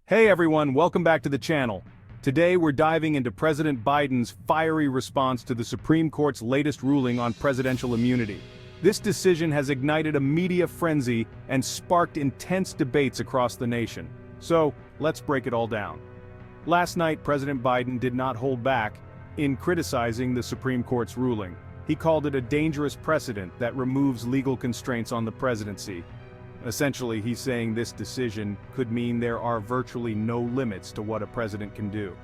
Hey everyone, welcome back to the channel. Today we're diving into President Biden's fiery response to the Supreme Court's latest ruling on presidential immunity. This decision has ignited a media frenzy and sparked intense debates across the nation. So, let's break it all down. Last night, President Biden did not hold back in criticizing the Supreme Court's ruling. He called it a dangerous precedent that removes legal constraints on the presidency. Essentially, he's saying this decision could mean there are virtually no limits to what a president can do.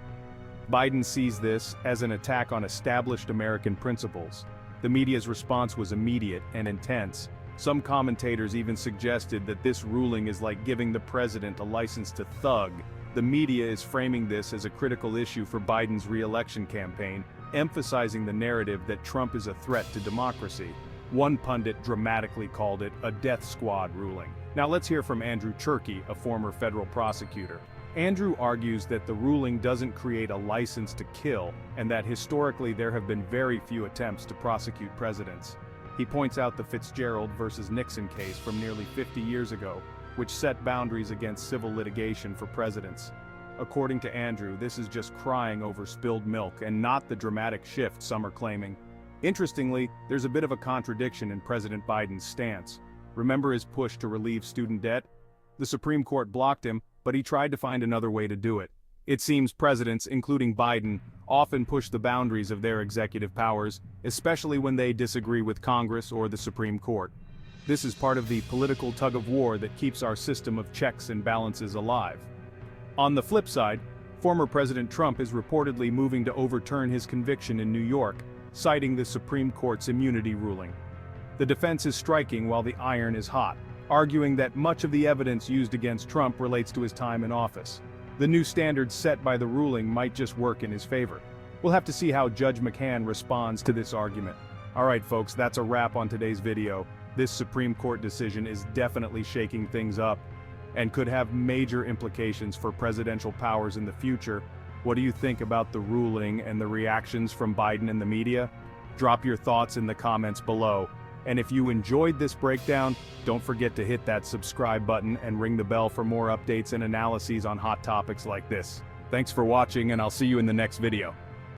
Biden sees this as an attack on established American principles. The media's response was immediate and intense. Some commentators even suggested that this ruling is like giving the president a license to thug. The media is framing this as a critical issue for Biden's re-election campaign, emphasizing the narrative that Trump is a threat to democracy. One pundit dramatically called it a death squad ruling. Now let's hear from Andrew Cherkasky, a former federal prosecutor. Andrew argues that the ruling doesn't create a license to kill, and that historically there have been very few attempts to prosecute presidents. He points out the Fitzgerald versus Nixon case from nearly 50 years ago, which set boundaries against civil litigation for presidents. According to Andrew, this is just crying over spilled milk and not the dramatic shift some are claiming. Interestingly, there's a bit of a contradiction in President Biden's stance. Remember his push to relieve student debt? The Supreme Court blocked him, but he tried to find another way to do it. It seems presidents, including Biden, often push the boundaries of their executive powers, especially when they disagree with Congress or the Supreme Court. This is part of the political tug-of-war that keeps our system of checks and balances alive. On the flip side, former President Trump is reportedly moving to overturn his conviction in New York, citing the Supreme Court's immunity ruling. The defense is striking while the iron is hot, arguing that much of the evidence used against Trump relates to his time in office. The new standards set by the ruling might just work in his favor. We'll have to see how Judge McCann responds to this argument. Alright folks, that's a wrap on today's video. This Supreme Court decision is definitely shaking things up and could have major implications for presidential powers in the future. What do you think about the ruling and the reactions from Biden and the media? Drop your thoughts in the comments below. And if you enjoyed this breakdown, don't forget to hit that subscribe button and ring the bell for more updates and analyses on hot topics like this. Thanks for watching, and I'll see you in the next video.